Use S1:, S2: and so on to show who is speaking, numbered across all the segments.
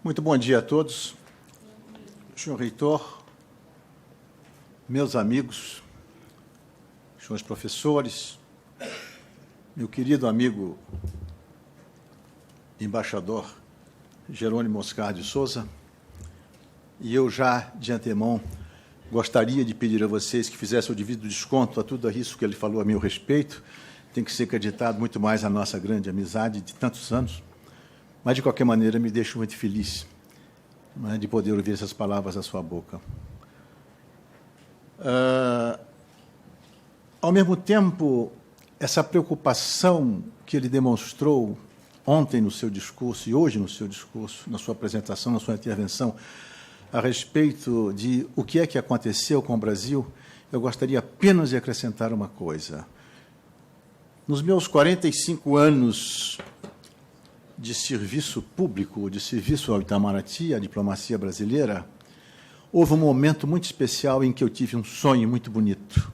S1: Muito bom dia a todos. Senhor reitor, meus amigos, senhores professores, meu querido amigo embaixador Jerônimo Oscar de Souza, e eu já, de antemão, gostaria de pedir a vocês que fizessem o devido desconto a tudo isso que ele falou a meu respeito. Tem que ser acreditado muito mais a nossa grande amizade de tantos anos, mas, de qualquer maneira, me deixo muito feliz, né, de poder ouvir essas palavras da sua boca. Ao mesmo tempo, essa preocupação que ele demonstrou ontem no seu discurso e hoje no seu discurso, na sua apresentação, na sua intervenção, a respeito de o que é que aconteceu com o Brasil, eu gostaria apenas de acrescentar uma coisa. Nos meus 45 anos de serviço público, de serviço ao Itamaraty, à diplomacia brasileira, houve um momento muito especial em que eu tive um sonho muito bonito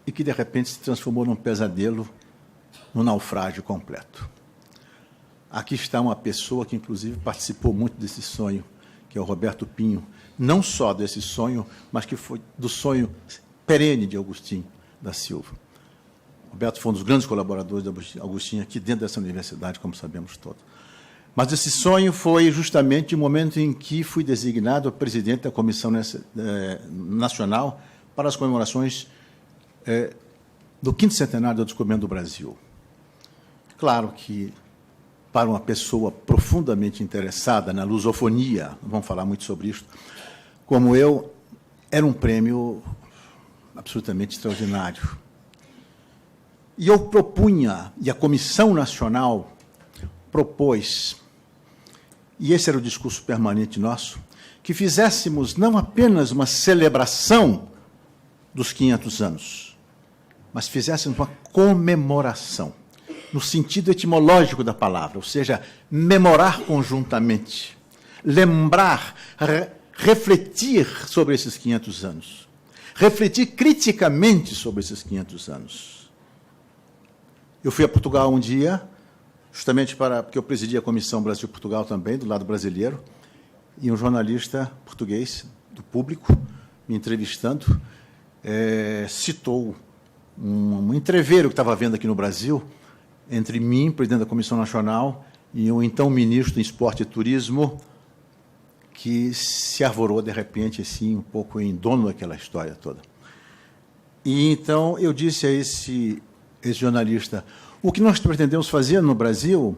S1: e que, de repente, se transformou num pesadelo, num naufrágio completo. Aqui está uma pessoa que, inclusive, participou muito desse sonho, que é o Roberto Pinho, não só desse sonho, mas que foi do sonho perene de Agostinho da Silva. Roberto foi um dos grandes colaboradores de Agostinho aqui dentro dessa universidade, como sabemos todos. Mas esse sonho foi justamente o momento em que fui designado presidente da Comissão Nacional para as comemorações do 5º centenário do descobrimento do Brasil. Claro que, para uma pessoa profundamente interessada na lusofonia, não vamos falar muito sobre isso, como eu, era um prêmio absolutamente extraordinário. E eu propunha, e a Comissão Nacional propôs, e esse era o discurso permanente nosso, que fizéssemos não apenas uma celebração dos 500 anos, mas fizéssemos uma comemoração, no sentido etimológico da palavra, ou seja, memorar conjuntamente, lembrar, refletir sobre esses 500 anos, refletir criticamente sobre esses 500 anos. Eu fui a Portugal um dia, justamente porque eu presidi a Comissão Brasil-Portugal também, do lado brasileiro, e um jornalista português, do Público, me entrevistando, citou um entreveiro que estava havendo aqui no Brasil, entre mim, presidente da Comissão Nacional, e o então ministro do Esporte e Turismo, que se arvorou, de repente, assim, um pouco em dono daquela história toda. E, então, eu disse a esse jornalista, o que nós pretendemos fazer no Brasil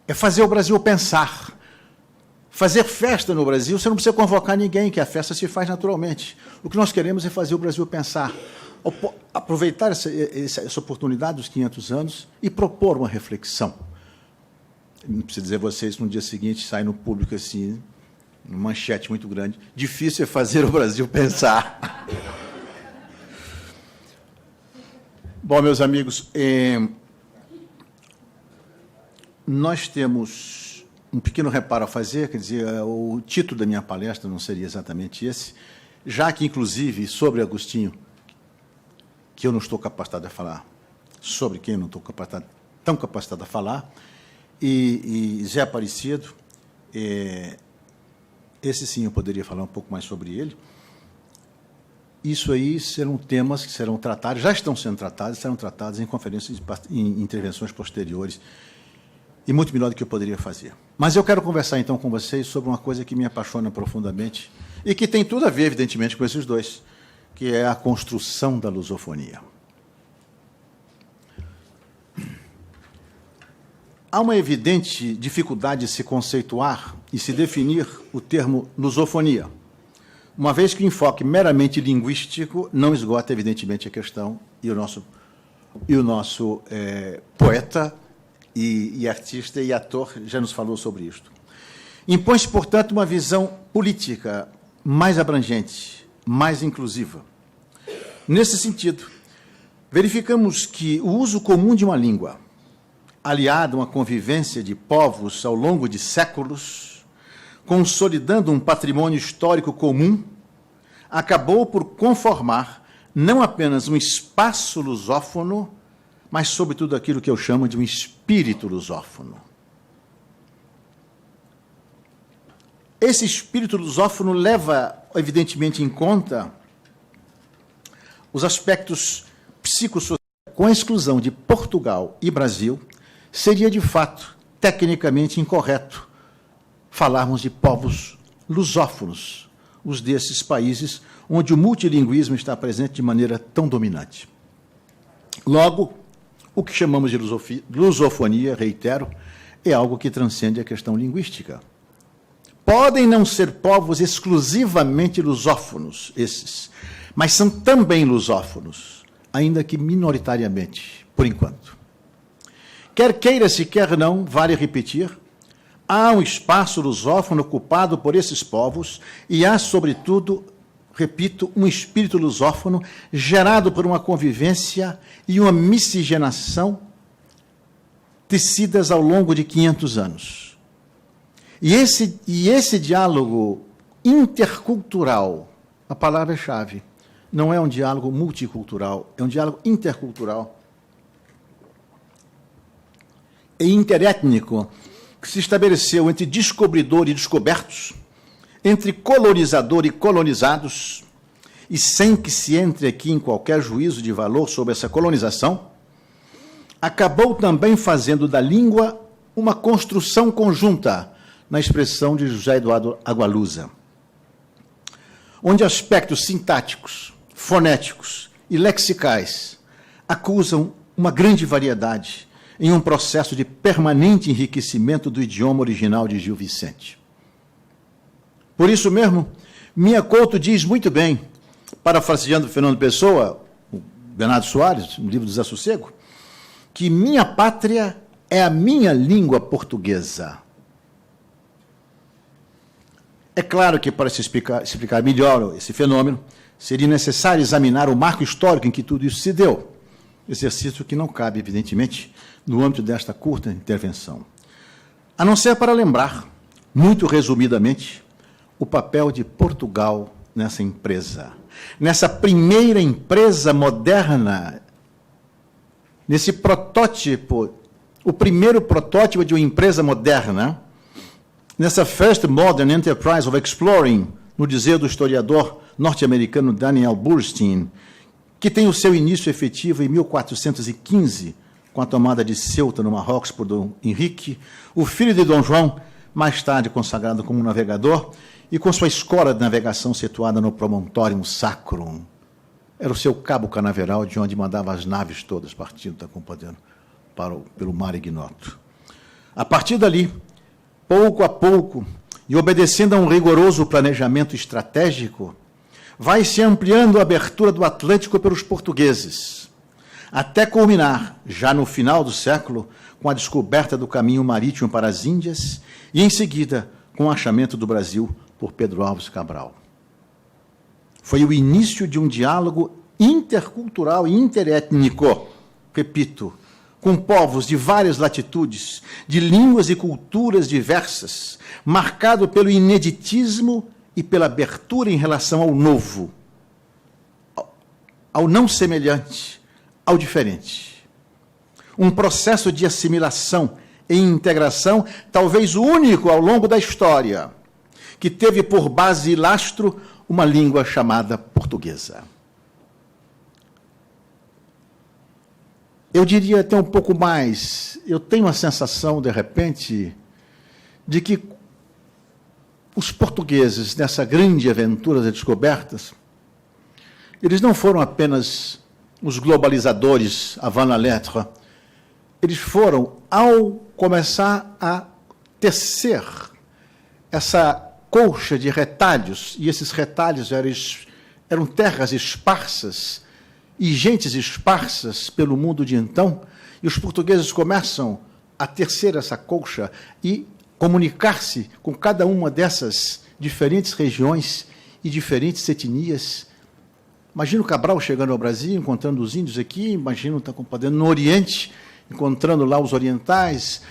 S1: é fazer o Brasil pensar. Fazer festa no Brasil, você não precisa convocar ninguém, que a festa se faz naturalmente. O que nós queremos é fazer o Brasil pensar. Aproveitar essa oportunidade dos 500 anos e propor uma reflexão. Não preciso dizer a vocês, no dia seguinte, sai no Público assim, uma manchete muito grande, difícil é fazer o Brasil pensar. Bom, meus amigos, nós temos um pequeno reparo a fazer, quer dizer, o título da minha palestra não seria exatamente esse, já que, inclusive, sobre Agostinho, que eu não estou capacitado a falar, sobre quem eu não estou tão capacitado a falar, e Zé Aparecido, esse sim eu poderia falar um pouco mais sobre ele. Isso aí serão temas que serão tratados, já estão sendo tratados, serão tratados em conferências, em intervenções posteriores, e muito melhor do que eu poderia fazer. Mas eu quero conversar, então, com vocês sobre uma coisa que me apaixona profundamente e que tem tudo a ver, evidentemente, com esses dois, que é a construção da lusofonia. Há uma evidente dificuldade de se conceituar e se definir o termo lusofonia, uma vez que o enfoque meramente linguístico não esgota, evidentemente, a questão, e o nosso poeta e artista e ator já nos falou sobre isto. Impõe-se, portanto, uma visão política mais abrangente, mais inclusiva. Nesse sentido, verificamos que o uso comum de uma língua, aliado a uma convivência de povos ao longo de séculos, consolidando um patrimônio histórico comum, acabou por conformar não apenas um espaço lusófono, mas, sobretudo, aquilo que eu chamo de um espírito lusófono. esse espírito lusófono leva, evidentemente, em conta os aspectos psicossociais. Com a exclusão de Portugal e Brasil, seria, de fato, tecnicamente incorreto falarmos de povos lusófonos, os desses países onde o multilinguismo está presente de maneira tão dominante. Logo, o que chamamos de lusofonia, reitero, é algo que transcende a questão linguística. Podem não ser povos exclusivamente lusófonos, esses, mas são também lusófonos, ainda que minoritariamente, por enquanto. Quer queira-se, quer não, vale repetir, há um espaço lusófono ocupado por esses povos e há, sobretudo, repito, um espírito lusófono gerado por uma convivência e uma miscigenação tecidas ao longo de 500 anos. E esse diálogo intercultural, a palavra-chave, não é um diálogo multicultural, é um diálogo intercultural e interétnico que se estabeleceu entre descobridor e descobertos, entre colonizador e colonizados, e sem que se entre aqui em qualquer juízo de valor sobre essa colonização, acabou também fazendo da língua uma construção conjunta, na expressão de José Eduardo Agualusa, onde aspectos sintáticos, fonéticos e lexicais acusam uma grande variedade em um processo de permanente enriquecimento do idioma original de Gil Vicente. Por isso mesmo, Minha Couto diz muito bem, parafraseando Fernando Pessoa, o Bernardo Soares, no livro do Desassossego, que minha pátria é a minha língua portuguesa. É claro que, para se explicar melhor esse fenômeno, seria necessário examinar o marco histórico em que tudo isso se deu, exercício que não cabe, evidentemente, no âmbito desta curta intervenção. A não ser para lembrar, muito resumidamente, o papel de Portugal nessa empresa, nessa primeira empresa moderna, nesse protótipo, o primeiro protótipo de uma empresa moderna, nessa First Modern Enterprise of Exploring, no dizer do historiador norte-americano Daniel Burstein, que tem o seu início efetivo em 1415, com a tomada de Ceuta, no Marrocos, por Dom Henrique, o filho de Dom João, mais tarde consagrado como navegador, e com sua escola de navegação situada no Promontorium Sacrum. Era o seu cabo canaveral, de onde mandava as naves todas partindo da Companhia pelo mar ignoto. A partir dali, pouco a pouco, e obedecendo a um rigoroso planejamento estratégico, vai se ampliando a abertura do Atlântico pelos portugueses, até culminar, já no final do século, com a descoberta do caminho marítimo para as Índias e, em seguida, com o achamento do Brasil por Pedro Álvares Cabral. Foi o início de um diálogo intercultural e interétnico, repito, com povos de várias latitudes, de línguas e culturas diversas, marcado pelo ineditismo e pela abertura em relação ao novo, ao não semelhante, ao diferente. Um processo de assimilação e integração, talvez o único ao longo da história, que teve por base e lastro uma língua chamada portuguesa. Eu diria até um pouco mais, eu tenho a sensação, de repente, de que os portugueses, nessa grande aventura das descobertas, eles não foram apenas os globalizadores avant la lettre, eles foram, ao começar a tecer essa colcha de retalhos, e esses retalhos eram terras esparsas e gentes esparsas pelo mundo de então, e os portugueses começam a tecer essa colcha e comunicar-se com cada uma dessas diferentes regiões e diferentes etnias. Imagina o Cabral chegando ao Brasil, encontrando os índios aqui, imagina está compadrendo no Oriente, encontrando lá os orientais,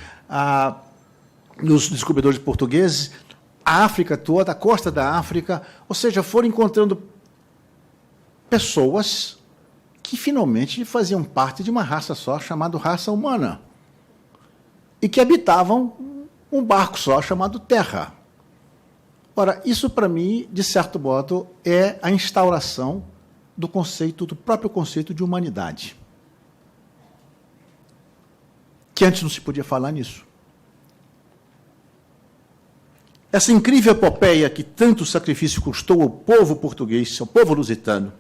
S1: os descobridores portugueses, a África toda, a costa da África, ou seja, foram encontrando pessoas que finalmente faziam parte de uma raça só, chamada raça humana, e que habitavam um barco só, chamado Terra. Ora, isso para mim, de certo modo, é a instauração do próprio conceito de humanidade. Que antes não se podia falar nisso. Essa incrível epopeia que tanto sacrifício custou ao povo português, ao povo lusitano,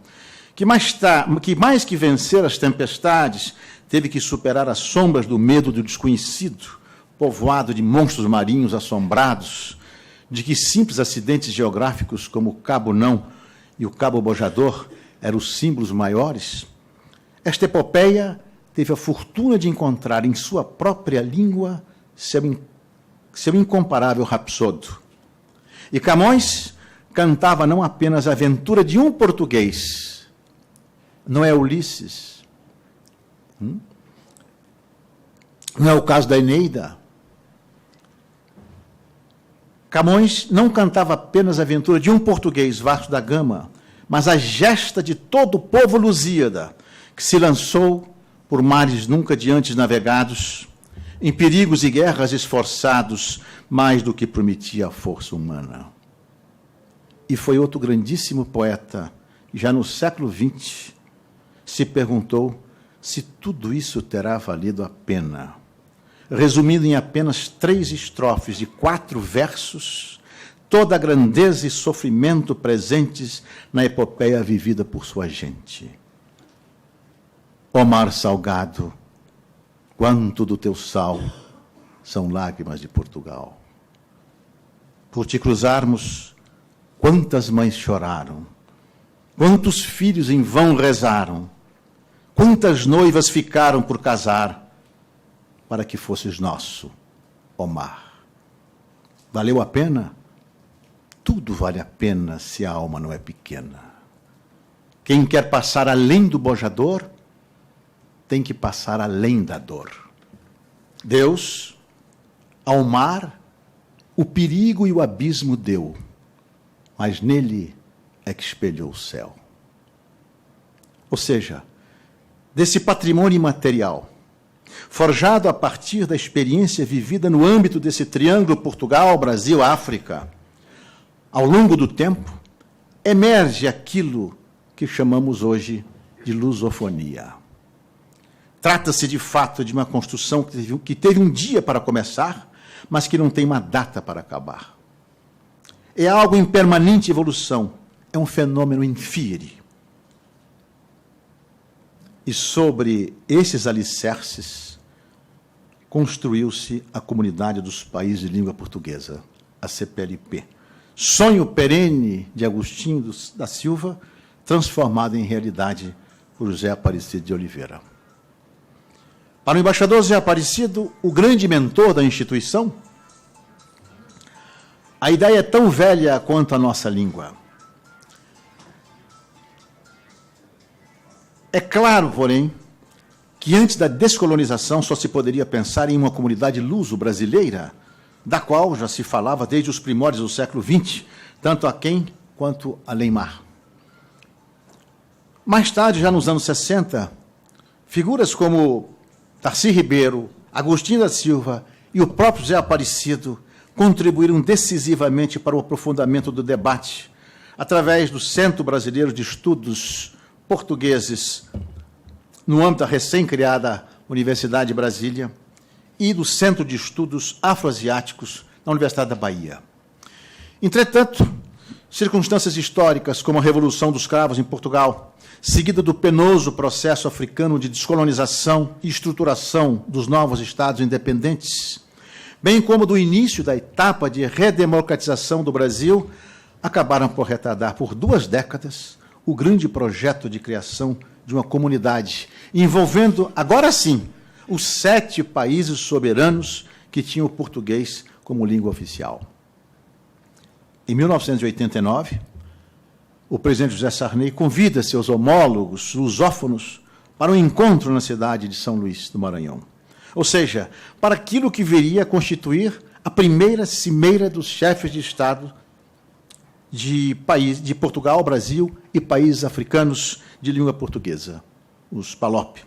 S1: que mais que vencer as tempestades, teve que superar as sombras do medo do desconhecido, povoado de monstros marinhos assombrados, de que simples acidentes geográficos como o Cabo Não e o Cabo Bojador eram os símbolos maiores. Esta epopeia teve a fortuna de encontrar em sua própria língua seu incomparável rapsodo. E Camões cantava não apenas a aventura de um português, não é Ulisses, não é o caso da Eneida. Camões não cantava apenas a aventura de um português, Vasco da Gama, mas a gesta de todo o povo lusíada, que se lançou por mares nunca de antes navegados, em perigos e guerras esforçados, mais do que prometia a força humana. E foi outro grandíssimo poeta, já no século XX, se perguntou se tudo isso terá valido a pena. Resumindo em apenas 3 estrofes de 4 versos, toda a grandeza e sofrimento presentes na epopeia vivida por sua gente. Ó mar salgado, quanto do teu sal são lágrimas de Portugal. Por te cruzarmos, quantas mães choraram, quantos filhos em vão rezaram, quantas noivas ficaram por casar, para que fosses nosso, ó mar. Valeu a pena? Tudo vale a pena se a alma não é pequena. Quem quer passar além do bojador, tem que passar além da dor. Deus, ao mar, o perigo e o abismo deu, mas nele é que espelhou o céu. Ou seja, desse patrimônio imaterial, forjado a partir da experiência vivida no âmbito desse triângulo Portugal, Brasil, África, ao longo do tempo, emerge aquilo que chamamos hoje de lusofonia. Trata-se, de fato, de uma construção que teve um dia para começar, mas que não tem uma data para acabar. É algo em permanente evolução, é um fenômeno infire. E sobre esses alicerces, construiu-se a Comunidade dos Países de Língua Portuguesa, a CPLP. Sonho perene de Agostinho da Silva, transformado em realidade por José Aparecido de Oliveira. Para o embaixador José Aparecido, o grande mentor da instituição, a ideia é tão velha quanto a nossa língua. É claro, porém, que antes da descolonização só se poderia pensar em uma comunidade luso-brasileira, da qual já se falava desde os primórdios do século XX, tanto aquém quanto além-mar. Mais tarde, já nos anos 60, figuras como Darcy Ribeiro, Agostinho da Silva e o próprio José Aparecido contribuíram decisivamente para o aprofundamento do debate, através do Centro Brasileiro de Estudos Portugueses, no âmbito da recém-criada Universidade de Brasília, e do Centro de Estudos Afroasiáticos na Universidade da Bahia. Entretanto, circunstâncias históricas, como a Revolução dos Cravos em Portugal, seguida do penoso processo africano de descolonização e estruturação dos novos estados independentes, bem como do início da etapa de redemocratização do Brasil, acabaram por retardar por 2 décadas o grande projeto de criação de uma comunidade, envolvendo, agora sim, os 7 países soberanos que tinham o português como língua oficial. Em 1989, o presidente José Sarney convida seus homólogos lusófonos para um encontro na cidade de São Luís do Maranhão. Ou seja, para aquilo que viria a constituir a primeira cimeira dos chefes de Estado de Portugal, Brasil e países africanos de língua portuguesa, os PALOP,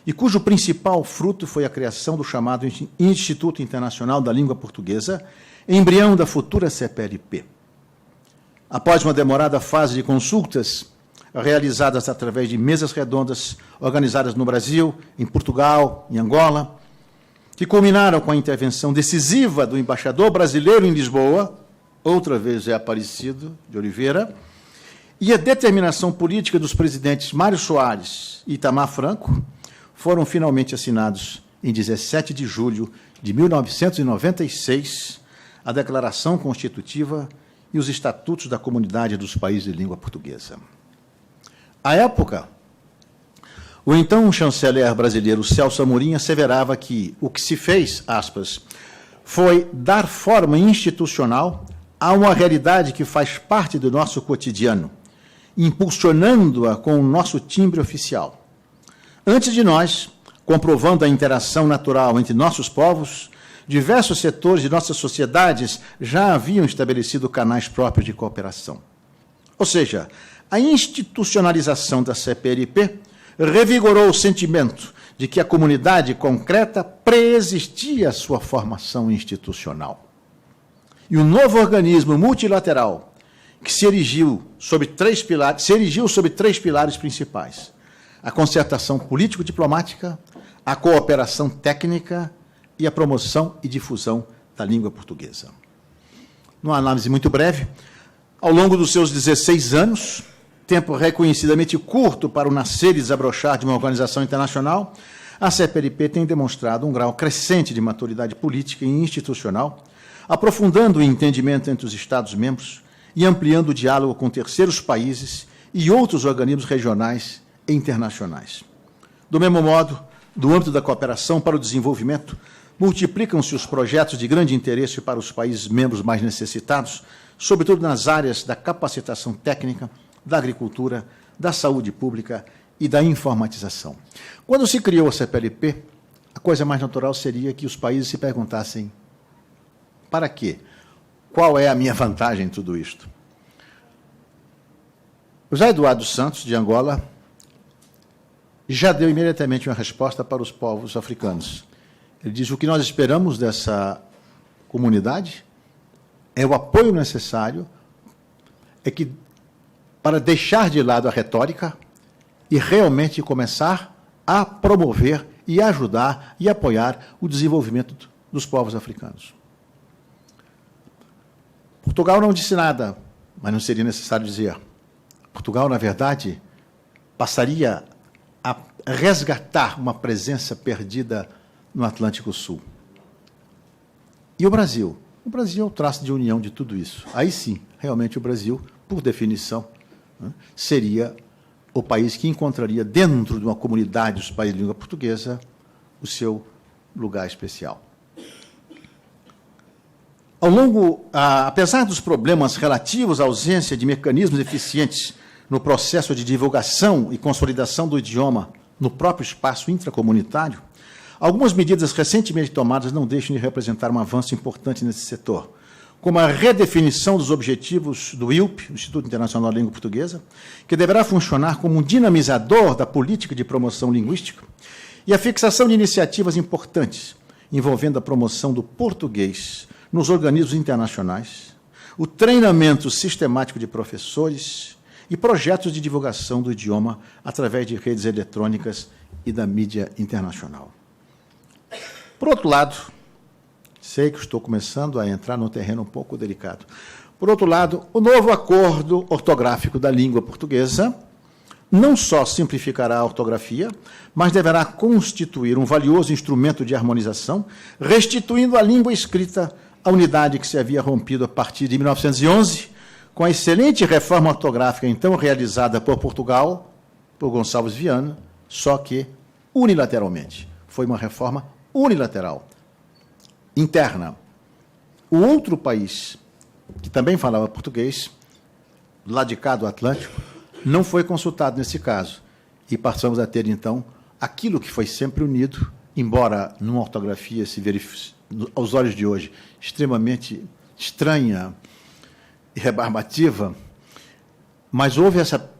S1: e cujo principal fruto foi a criação do chamado Instituto Internacional da Língua Portuguesa, embrião da futura CPLP. após uma demorada fase de consultas, realizadas através de mesas redondas organizadas no Brasil, em Portugal, em Angola, que culminaram com a intervenção decisiva do embaixador brasileiro em Lisboa, outra vez é Aparecido de Oliveira, e a determinação política dos presidentes Mário Soares e Itamar Franco, foram finalmente assinados em 17 de julho de 1996 a Declaração Constitutiva e os Estatutos da Comunidade dos Países de Língua Portuguesa. À época, o então chanceler brasileiro Celso Amorim asseverava que o que se fez, aspas, foi dar forma institucional a uma realidade que faz parte do nosso cotidiano, impulsionando-a com o nosso timbre oficial. Antes de nós, comprovando a interação natural entre nossos povos, diversos setores de nossas sociedades já haviam estabelecido canais próprios de cooperação. Ou seja, a institucionalização da CPLP revigorou o sentimento de que a comunidade concreta preexistia à sua formação institucional. E o novo organismo multilateral, que se erigiu sobre três pilares principais: a concertação político-diplomática, a cooperação técnica e a promoção e difusão da língua portuguesa. Numa análise muito breve, ao longo dos seus 16 anos, tempo reconhecidamente curto para o nascer e desabrochar de uma organização internacional, a CPLP tem demonstrado um grau crescente de maturidade política e institucional, aprofundando o entendimento entre os Estados-membros e ampliando o diálogo com terceiros países e outros organismos regionais e internacionais. Do mesmo modo, do âmbito da cooperação para o desenvolvimento, multiplicam-se os projetos de grande interesse para os países membros mais necessitados, sobretudo nas áreas da capacitação técnica, da agricultura, da saúde pública e da informatização. Quando se criou a CPLP, a coisa mais natural seria que os países se perguntassem: para quê? Qual é a minha vantagem em tudo isto? José Eduardo Santos, de Angola, já deu imediatamente uma resposta para os povos africanos. Ele diz: o que nós esperamos dessa comunidade é o apoio necessário, para deixar de lado a retórica e realmente começar a promover e ajudar e apoiar o desenvolvimento dos povos africanos. Portugal não disse nada, mas não seria necessário dizer. Portugal, na verdade, passaria a resgatar uma presença perdida no Atlântico Sul. E o Brasil? O Brasil é o traço de união de tudo isso. Aí sim, realmente o Brasil, por definição, seria o país que encontraria dentro de uma comunidade dos países de língua portuguesa o seu lugar especial. Apesar dos problemas relativos à ausência de mecanismos eficientes no processo de divulgação e consolidação do idioma no próprio espaço intracomunitário, algumas medidas recentemente tomadas não deixam de representar um avanço importante nesse setor, como a redefinição dos objetivos do ILP, Instituto Internacional da Língua Portuguesa, que deverá funcionar como um dinamizador da política de promoção linguística, e a fixação de iniciativas importantes envolvendo a promoção do português nos organismos internacionais, o treinamento sistemático de professores e projetos de divulgação do idioma através de redes eletrônicas e da mídia internacional. Por outro lado, sei que estou começando a entrar num terreno um pouco delicado. Por outro lado, o novo acordo ortográfico da língua portuguesa não só simplificará a ortografia, mas deverá constituir um valioso instrumento de harmonização, restituindo à língua escrita a unidade que se havia rompido a partir de 1911, com a excelente reforma ortográfica então realizada por Portugal, por Gonçalves Viana, só que unilateralmente. Foi uma reforma unilateral, interna. O outro país, que também falava português, lá de cá do Atlântico, não foi consultado nesse caso. E passamos a ter, então, aquilo que foi sempre unido, embora numa ortografia se verifique, aos olhos de hoje, extremamente estranha e rebarbativa, mas houve essa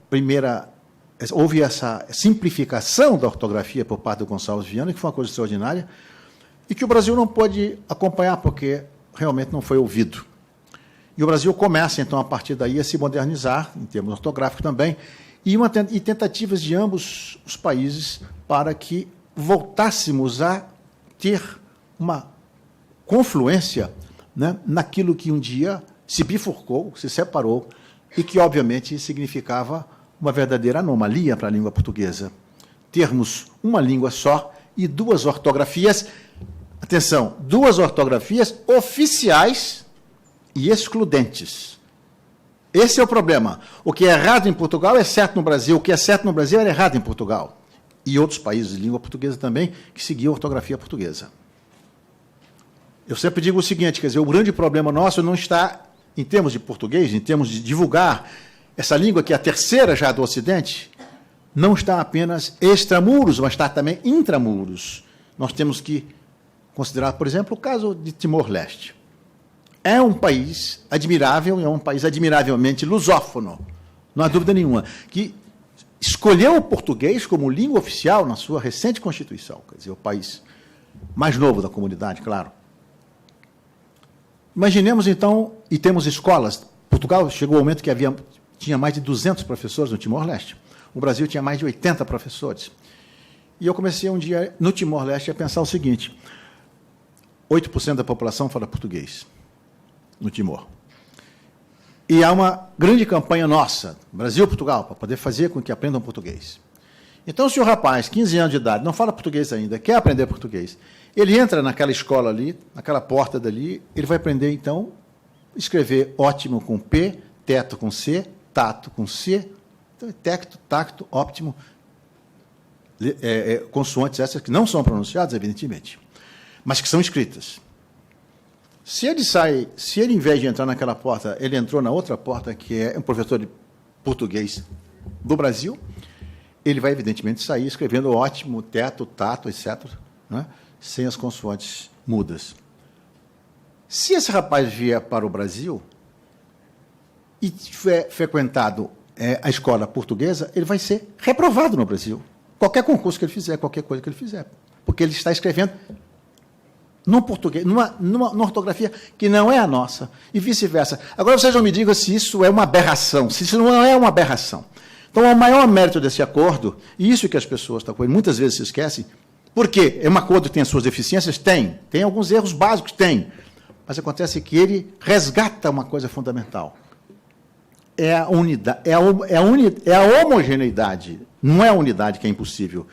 S1: simplificação da ortografia por parte do Gonçalves Viana, que foi uma coisa extraordinária, e que o Brasil não pôde acompanhar, porque realmente não foi ouvido. E o Brasil começa, então, a partir daí, a se modernizar, em termos ortográficos também, e tentativas de ambos os países para que voltássemos a ter uma confluência, né, naquilo que um dia se bifurcou, se separou, e que, obviamente, significava uma verdadeira anomalia para a língua portuguesa. Termos uma língua só e duas ortografias, atenção, duas ortografias oficiais e excludentes. Esse é o problema. O que é errado em Portugal é certo no Brasil, o que é certo no Brasil é errado em Portugal. E outros países de língua portuguesa também, que seguiam a ortografia portuguesa. Eu sempre digo o seguinte, quer dizer, o grande problema nosso não está, em termos de português, em termos de divulgar essa língua que é a terceira já do Ocidente, não está apenas extramuros, mas está também intramuros. Nós temos que considerar, por exemplo, o caso de Timor-Leste. É um país admirável, é um país admiravelmente lusófono, não há dúvida nenhuma, que escolheu o português como língua oficial na sua recente Constituição, quer dizer, o país mais novo da comunidade, claro. Imaginemos, então, e temos escolas. Portugal chegou ao momento que tinha mais de 200 professores no Timor-Leste. O Brasil tinha mais de 80 professores. E eu comecei um dia, no Timor-Leste, a pensar o seguinte: 8% da população fala português no Timor. E há uma grande campanha nossa, Brasil-Portugal, para poder fazer com que aprendam português. Então, se o rapaz, 15 anos de idade, não fala português ainda, quer aprender português, ele entra naquela escola ali, naquela porta dali, ele vai aprender, então, escrever ótimo com P, teto com C, tato com C, então, tecto, tacto, óptimo, consoantes essas que não são pronunciadas, evidentemente, mas que são escritas. Se ele, em vez de entrar naquela porta, ele entrou na outra porta, que é um professor de português do Brasil, ele vai, evidentemente, sair escrevendo ótimo, teto, tato, etc., né, sem as consoantes mudas. Se esse rapaz vier para o Brasil e tiver frequentado a escola portuguesa, ele vai ser reprovado no Brasil. Qualquer concurso que ele fizer, qualquer coisa que ele fizer. Porque ele está escrevendo num português, numa ortografia que não é a nossa, e vice-versa. Agora, vocês não me digam se isso é uma aberração, se isso não é uma aberração. Então, o maior mérito desse acordo, e isso que as pessoas muitas vezes se esquecem, porque é um acordo que tem as suas deficiências? Tem alguns erros básicos? Tem. Mas acontece que ele resgata uma coisa fundamental. É a unidade, é a homogeneidade, não é a unidade que é impossível.